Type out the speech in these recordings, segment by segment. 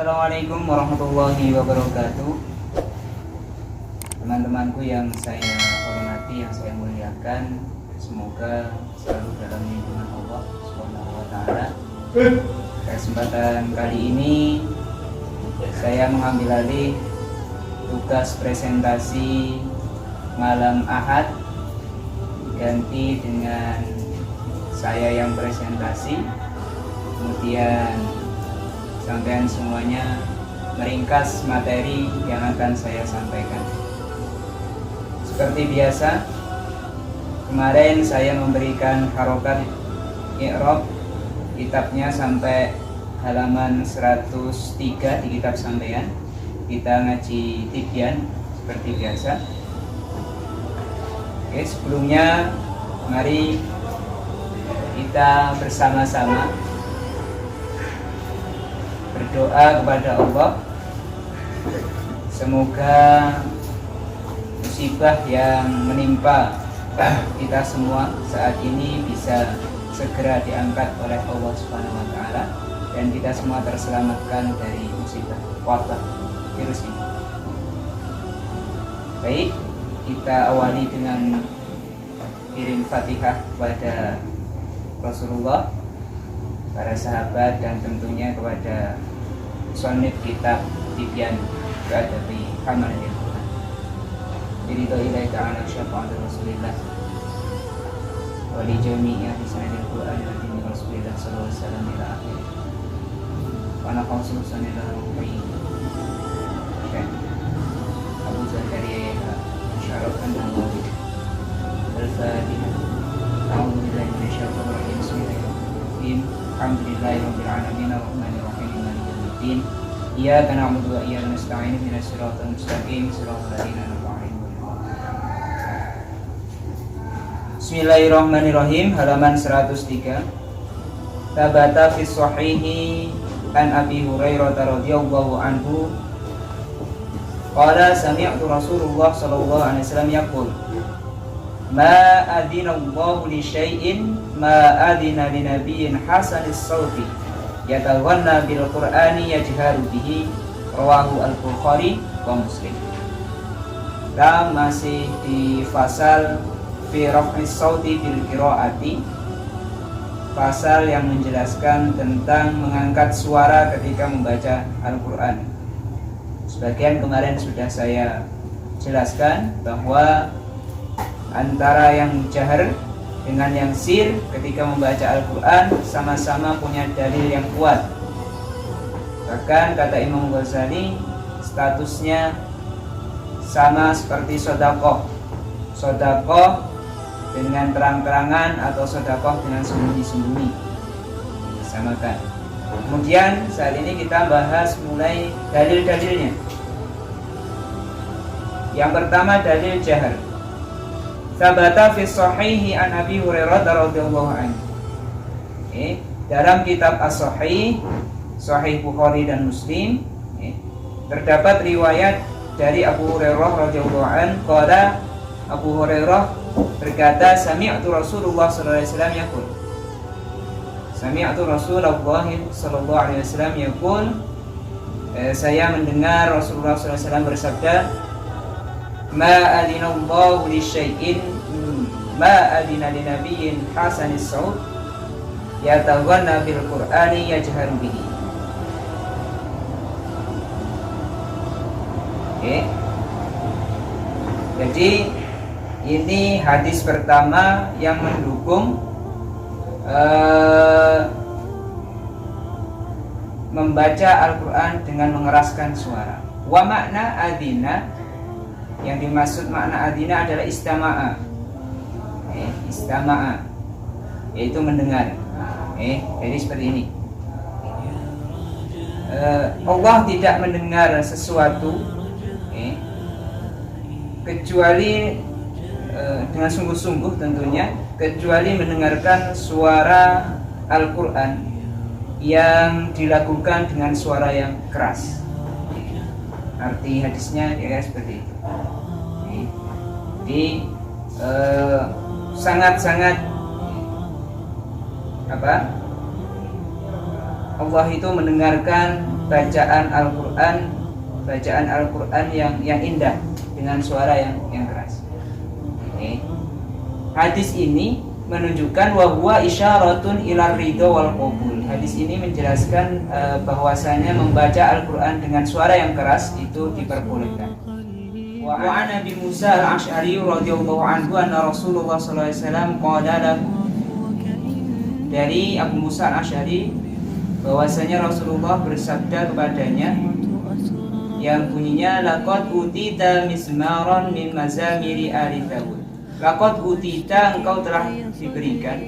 Assalamualaikum warahmatullahi wabarakatuh. Teman-temanku yang saya hormati, yang saya muliakan, semoga selalu dalam lindungan Allah Subhanahu wa taala. Kesempatan kali ini saya mengambil alih tugas presentasi malam Ahad, ganti dengan saya yang presentasi. Kemudian sampean semuanya meringkas materi yang akan saya sampaikan. Seperti biasa, kemarin saya memberikan harokat i'rab kitabnya sampai halaman 103 di kitab sampean. Kita ngaji tibyan seperti biasa. Oke, sebelumnya mari kita bersama-sama berdoa kepada Allah, semoga musibah yang menimpa kita semua saat ini bisa segera diangkat oleh Allah Subhanahu wa taala dan kita semua terselamatkan dari musibah wabah virus ini. Baik, kita awali dengan kirim Fatihah kepada Rasulullah, para sahabat, dan tentunya kepada sonif kitab tibyan Adabi Hamalil Quran. Jadi ilaika ala syafa'at Rasulillah wa li jami'i ahli sanadil Quran min Rasulillah sallallahu alaihi wasallam ila akhir. Wa naqasul sanadil ruhi. Abu Zakaria syarafan Allah al-Fatihah. A'udzu billahi minasyaitonir rajim. Bismillahirrahmanirrahim. Alhamdulillahirabbil alamin arrahmanir rahim maliki yaumiddin. Iyyaka na'budu wa iyyaka nasta'in ihdinas siratal mustaqim siratal ladzina an'amta 'alaihim. Bismillahirrahmanirrahim. Halaman 103. Tabata fi shahihi an Abi Hurairah radhiyallahu anhu qala sami'tu Rasulullah sallallahu alaihi wasallam yaqul ma adina Allahu li syai'in ma adina li nabiyyin hasanis sauti yatawanna bil qur'ani yajharu bihi, rawahu al-Bukhari wa Muslim. Kita masih di fasal fi raf'is sauti bil qiraati, pasal yang menjelaskan tentang mengangkat suara ketika membaca Al-Qur'an. Sebagian kemarin sudah saya jelaskan bahwa antara yang jahar dengan yang sir ketika membaca Al-Quran sama-sama punya dalil yang kuat. Bahkan kata Imam Ghazali, statusnya sama seperti sodakoh. Sodakoh dengan terang-terangan atau sodakoh dengan sembunyi-sembunyi, disamakan. Kemudian saat ini kita bahas mulai dalil-dalilnya. Yang pertama dalil jahar. Sabata fi shahihi an Abi Hurairah radhiyallahu anhu. Dalam kitab As-Sahih, Sahih Bukhari dan Muslim, terdapat riwayat dari Abu Hurairah radhiyallahu anhu. Qala, Abu Hurairah berkata, sami'tu Rasulullah sallallahu alaihi wasallam yaqul. Sami'tu Rasulullah sallallahu alaihi wasallam yaqul. Saya mendengar Rasulullah sallallahu alaihi wasallam bersabda, ma adina Allahu li syai'in ma adina li nabiyyin hasanis saut yatawanna bil qur'ani yajharu bihi. Jadi ini hadis pertama yang mendukung membaca Al-Quran dengan mengeraskan suara. Wa makna adina, yang dimaksud makna adina adalah istama'a, istama'a, yaitu mendengar. Jadi seperti ini. Allah tidak mendengar sesuatu kecuali dengan sungguh-sungguh tentunya, kecuali mendengarkan suara Al-Quran yang dilakukan dengan suara yang keras. Arti hadisnya ya seperti itu. Jadi sangat-sangat Allah itu mendengarkan bacaan Al-Quran yang indah dengan suara yang keras. Hadis ini menunjukkan wahwa isyaratun ilar ridho wal qabul. Hadis ini menjelaskan bahwasanya membaca Al-Quran dengan suara yang keras itu diperbolehkan. Wa an Abi Musa al-Asy'ari radhiyallahu anhu anna Rasulullah sallallahu alaihi wasallam qala lahu. Dari Abu Musa al-Asy'ari bahwasanya Rasulullah bersabda kepadanya yang bunyinya laqad utita mismaran min mazamiri ali Daud. Laqad utita, engkau telah diberikan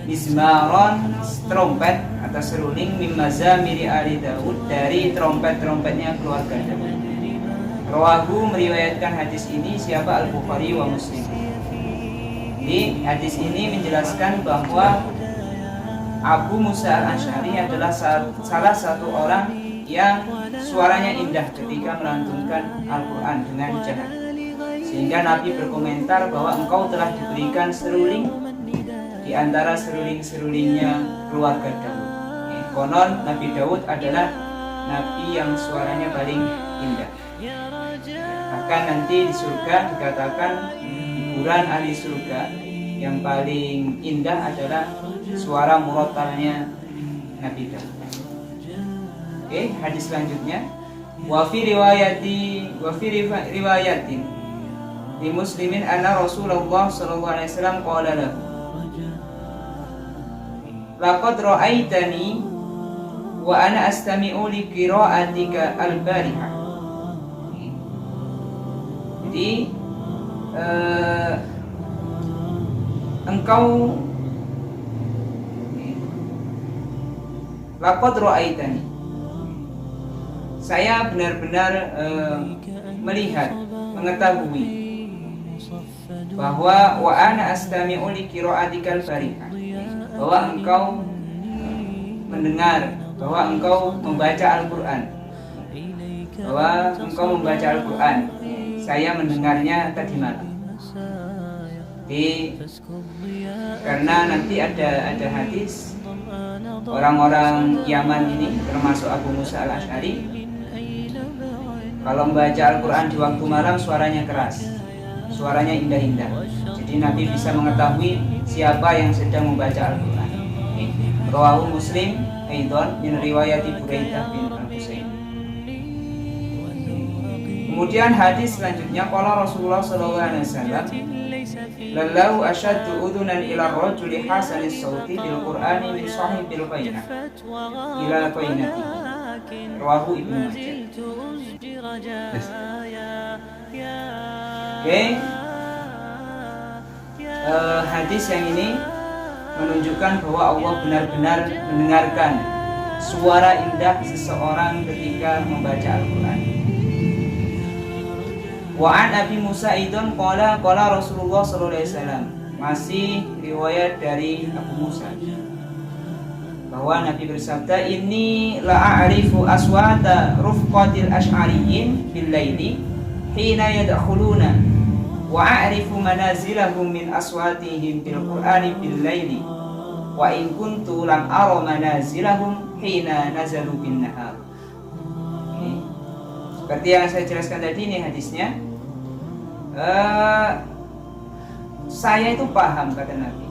mismaran, trompet atau seruling min mazamiri ali Daud, dari trompet-trompetnya keluarga Daud. Rawahu, meriwayatkan hadis ini siapa? Al-Bukhari wa Muslim. Jadi hadis ini menjelaskan bahwa Abu Musa al-Asy'ari adalah salah satu orang yang suaranya indah ketika melantunkan Al-Quran dengan jahat, sehingga Nabi berkomentar bahwa engkau telah diberikan seruling di antara seruling-serulingnya keluarga Daud. Konon Nabi Daud adalah Nabi yang suaranya paling indah. Bahkan nanti di surga dikatakan hiburan ahli surga yang paling indah adalah suara murattalnya Nabi Daud. Hadis selanjutnya, wa fi riwayatin di Muslimin anna Rasulullah sallallahu alaihi wasallam qala lahu laqad ra'aitani wa ana astami'u li qira'atika al-barihah. Jadi engkau laqad ra'aitani, saya benar-benar melihat, mengetahui bahwa wa ana astami'u li qira'atikal barihah, bahwa engkau mendengar, bahwa engkau membaca Al-Quran, bahwa engkau membaca Al-Quran. Saya mendengarnya tadi malam. Karena nanti ada hadis orang-orang Yaman ini, termasuk Abu Musa al-Asy'ari, kalau membaca Al-Quran di waktu malam suaranya keras, suaranya indah-indah. Jadi Nabi bisa mengetahui siapa yang sedang membaca Al-Quran. Rawahu Muslim Aidon min riwayati Buraidah bin Al-Husain. Kemudian hadis selanjutnya, qala Rasulullah sallallahu alaihi wasallam lallahu asyaddu udunan ila rajuli hasanis sauti bil Qur'ani min sahibil qainah ila qainati. Rawahu Ibnu Majah. Hadis yang ini menunjukkan bahwa Allah benar-benar mendengarkan suara indah seseorang ketika membaca Al-Quran. Wa an Abi Musa idon qala Rasulullah sallallahu alaihi wasallam. Masih riwayat dari Abu Musa bahwa Nabi bersabda, inni la'arifu aswata rufqatil asy'ariyyin bil laili hina yadkhuluna wa a'rifu manazilahum min aswatihim bil qur'ani bil laili wa in kuntu lam ara manazilahum hina nazalu bin nahar. Seperti yang saya jelaskan tadi, ini hadisnya. Saya itu paham, kata Nabi,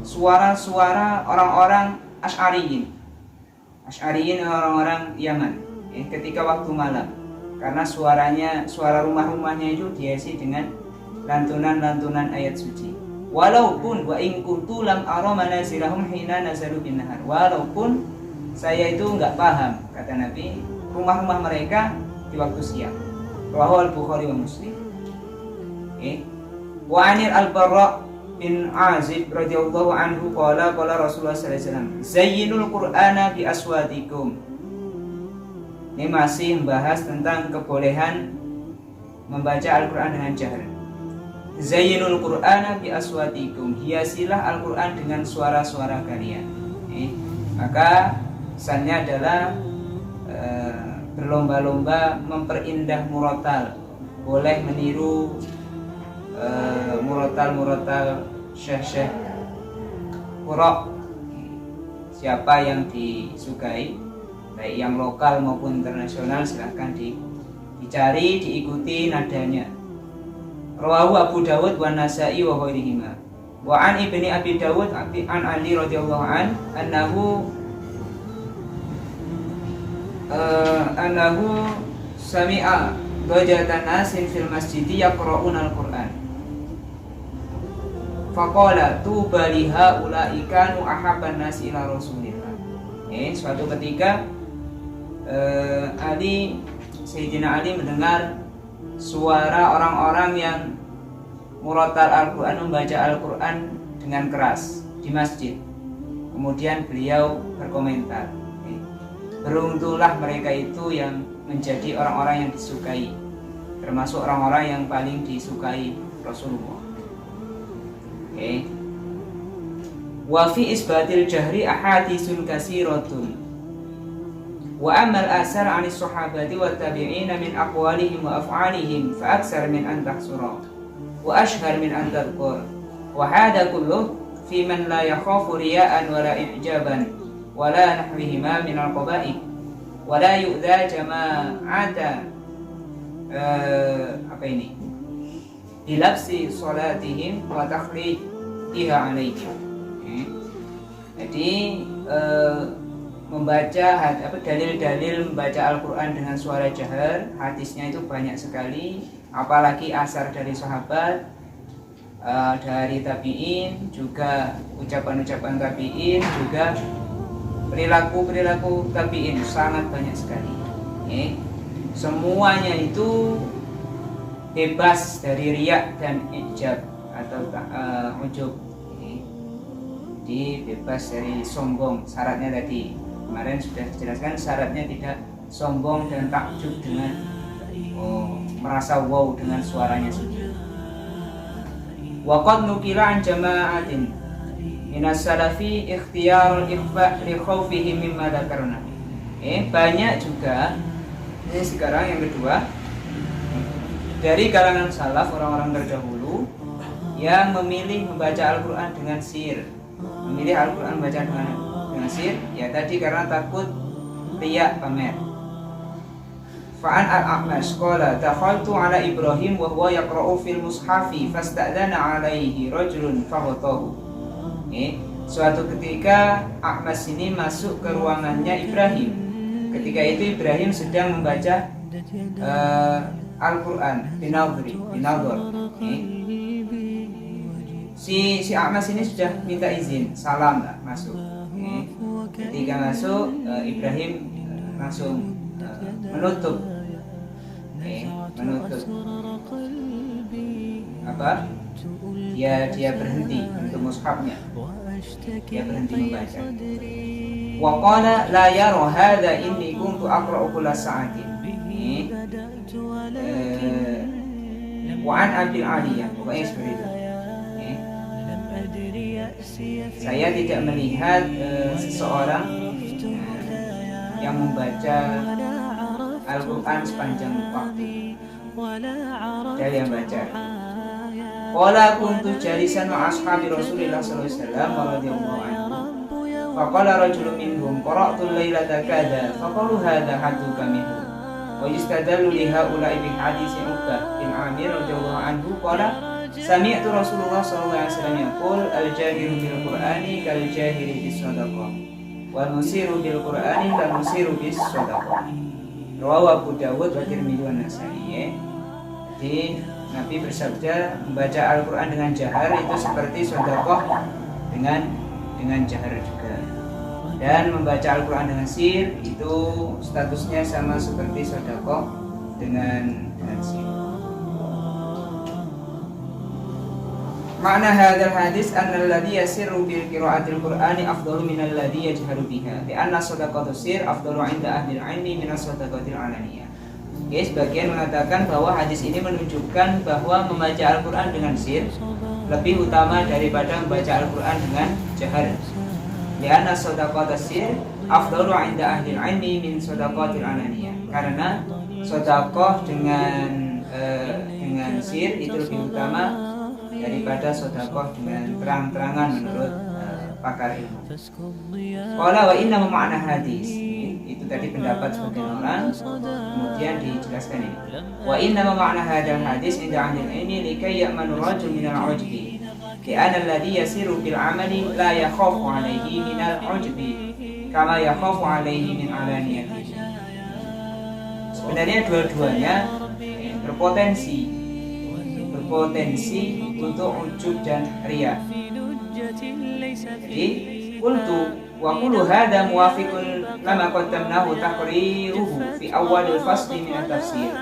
suara-suara orang-orang Asy'ariyin orang-orang Yaman ketika waktu malam, karena suara rumah-rumahnya itu diisi dengan lantunan-lantunan ayat suci. Walaupun wa in kuntu lam ara manazilahum hina nazalu bin nahar, walaupun saya itu enggak paham, kata Nabi, rumah-rumah mereka di waktu siang. Rawahu Al-Bukhari wa Muslim. Wa anil Al-Barra bin Azib radhiyallahu anhu qala Rasulullah sallallahu alaihi wasallam, zayyinul Qur'ana bi aswatikum. Ini masih membahas tentang kebolehan membaca Al-Quran dengan jahar. Zayyinul Qur'ana bi aswatikum, hiasilah Al-Quran dengan suara-suara kalian. Maka pesannya adalah berlomba-lomba memperindah murattal. Boleh meniru murattal syekh-syekh qura siapa yang disukai, baik yang lokal maupun internasional, silahkan dicari, diikuti nadanya. Rawahu Abu Dawud wa Nasa'i wa ghairihima. Wa an ibni Abi Dawud an Ali radhiyallahu annahu sami'a dajatan nasin fil masjidi yaqra'una al-Qur'an. Faqala tuba li haula'i kanu ahabban nasi ila Rasulillah. Suatu ketika Sayyidina Ali mendengar suara orang-orang yang murattal Al-Quran, membaca Al-Quran dengan keras di masjid. Kemudian beliau berkomentar, beruntunglah mereka itu yang menjadi orang-orang yang disukai, termasuk orang-orang yang paling disukai Rasulullah. Wa fi isbatil jahri ahaditsun katsiratun. Wa amal asar 'anis sahabati wat tabi'in min aqwalihim wa af'alihim fa aksar min an tahsura wa ashhar min an tadhkur. Wa hada kullu fi man la yakhafu riya'an wa la i'jaban wa la nahwihima min al-qaba'i wa la yu'dha jama'ata bilabsi salatihim wa takhlidiha alaihim. Jadi membaca dalil-dalil membaca Al-Quran dengan suara jahar, hadisnya itu banyak sekali, apalagi asar dari sahabat, dari tabi'in, juga ucapan-ucapan tabi'in, juga perilaku tabi'in, sangat banyak sekali. Semuanya itu bebas dari riya dan ijab atau ujub. Jadi bebas dari sombong. Syaratnya tadi kemarin sudah dijelaskan, syaratnya tidak sombong dan takjub dengan merasa wow dengan suaranya sendiri. Wa qad nukila an jama'atin minas salafi ikhtiyarul ikhfa li khawfihi mimma dzakarna. Banyak juga, ini sekarang yang kedua, dari kalangan salaf, orang-orang terdahulu yang memilih membaca Al-Quran dengan sir, memilih Al-Quran baca dengan sir, ya tadi karena takut riya pamer. Fa'an al-A'mash qala dakhaltu ala Ibrahim wa huwa yaqra'u fil mushafi fasta'dana alaihi rajulun faghatahu. Suatu ketika A'mash ini masuk ke ruangannya Ibrahim. Ketika itu Ibrahim sedang membaca Al-Quran binadhar. Si A'mash ini sudah minta izin, salam lah masuk. Ketika masuk, Ibrahim langsung menutup dia berhenti untuk mushafnya, dia berhenti membaca. Wa qala la yara hadza inni kuntu aqra'u kulla sa'atin. Wa an Abdul Aliyah, pokoknya seperti itu. Saya tidak melihat seseorang yang membaca Al-Quran sepanjang waktu. Dari yang baca. Qala kuntu jalisan wa ashabi Rasulillah sallallahu alaihi wasallam radhiyallahu anhu. Faqala rajulun minhum qara'tu al-lailata kadza faqalu hadza hadduka minhu. Wa yustadallu li haula'i bi haditsi Uqbah bin Amir radhiyallahu anhu qala sami'tu Rasulullah sallallahu alaihi wasallam yaqul al-jahiru bil Qur'ani kal jahiri bis shadaqah wal musiru bil Qur'ani kal musiru bis shadaqah. Rawahu Abu Dawud wa Tirmidzi wa Nasa'i. Jadi Nabi bersabda, membaca Al-Quran dengan jahar itu seperti sedekah dengan jahar juga. Dan membaca Al-Quran dengan sir itu statusnya sama seperti sedekah dengan sir. Makna hadal hadis anna alladhi yasirru bil qira'atil Qur'ani afdalu min alladhi yajharu biha. Li anna sadaqatu sir afdalu 'inda ahli al-'ilmi min as-sadaqatil 'alaniyah. Sebagian mengatakan bahwa hadis ini menunjukkan bahwa membaca Al-Quran dengan sir lebih utama daripada membaca Al-Quran dengan jahar. Lianna shadaqat sir afdalu 'inda ahli al-'ilmi min shadaqatil 'alaniyah. Karena sedekah dengan sir itu lebih utama daripada sedekah dengan terang-terangan menurut pakar ilmu. Qala wa inna ma'na hadis. Itu tadi pendapat sebagian orang, kemudian dijelaskan ini. Wa inna ma'na hadzal hadis inda ahli ilmi likay ya'manu rajul min al-'ujbi. Li'anna alladhi yasiru bil 'amali la yakhafu 'alayhi min al-'ujbi kama yakhafu 'alayhi min 'alaniyatihi. Sebenarnya dua-duanya berpotensi untuk ujub dan riya. Jadi qultu wa kullu hadha muwafiqun lama qaddamnahu taqriruhu fi awalil fasli min at-tafsir.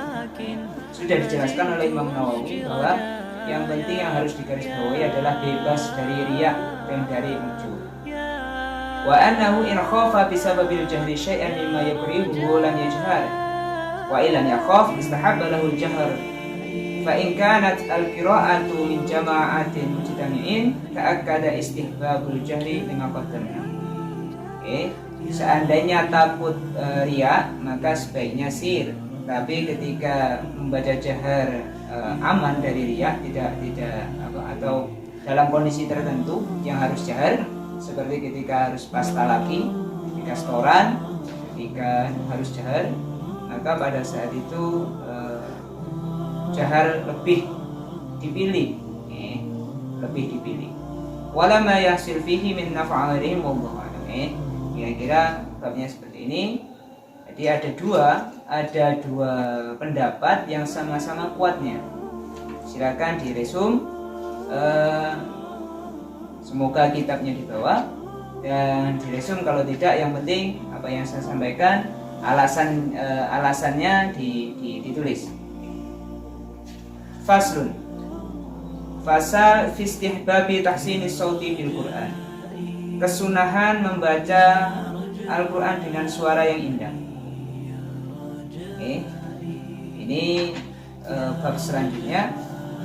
Sudah dijelaskan oleh Imam Nawawi bahwa yang penting yang harus digarisbawahi adalah bebas dari riya dan dari ujub. Wa annahu in khafa bisababil jahli syai'an mimma yakrihuhu lam yajhar wa illam yakhaf istahabba lahu al-jahr. Fa in kanat al-qira'atu min jama'atin mujtami'in ta'akkada istihbabul jahri lima qaddamna. Seandainya takut riya, maka sebaiknya sir. Tapi ketika membaca jahar aman dari riya, tidak atau dalam kondisi tertentu yang harus jahar, seperti ketika harus pas talaki, ketika setoran, ketika harus jahar, maka pada saat itu jahar lebih dipilih, wala ma yahsil fihi min naf'alihim wallahu a'lam. Kira-kira babnya seperti ini. Jadi ada dua pendapat yang sama-sama kuatnya. Silakan diresum, semoga kitabnya di bawah, dan diresum kalau tidak, yang penting apa yang saya sampaikan alasannya ditulis. Faslun. Fasal fi istihbabi tahsinis sauti bil Qur'an. Kesunahan membaca Al-Qur'an dengan suara yang indah. Ini bab selanjutnya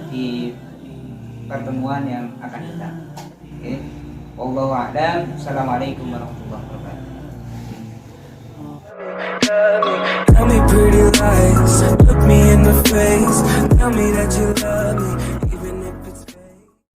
di pertemuan yang akan datang. Wallahu a'lam. Assalamualaikum warahmatullahi wabarakatuh. Tell me pretty lies, look me in the face, tell me that you love me.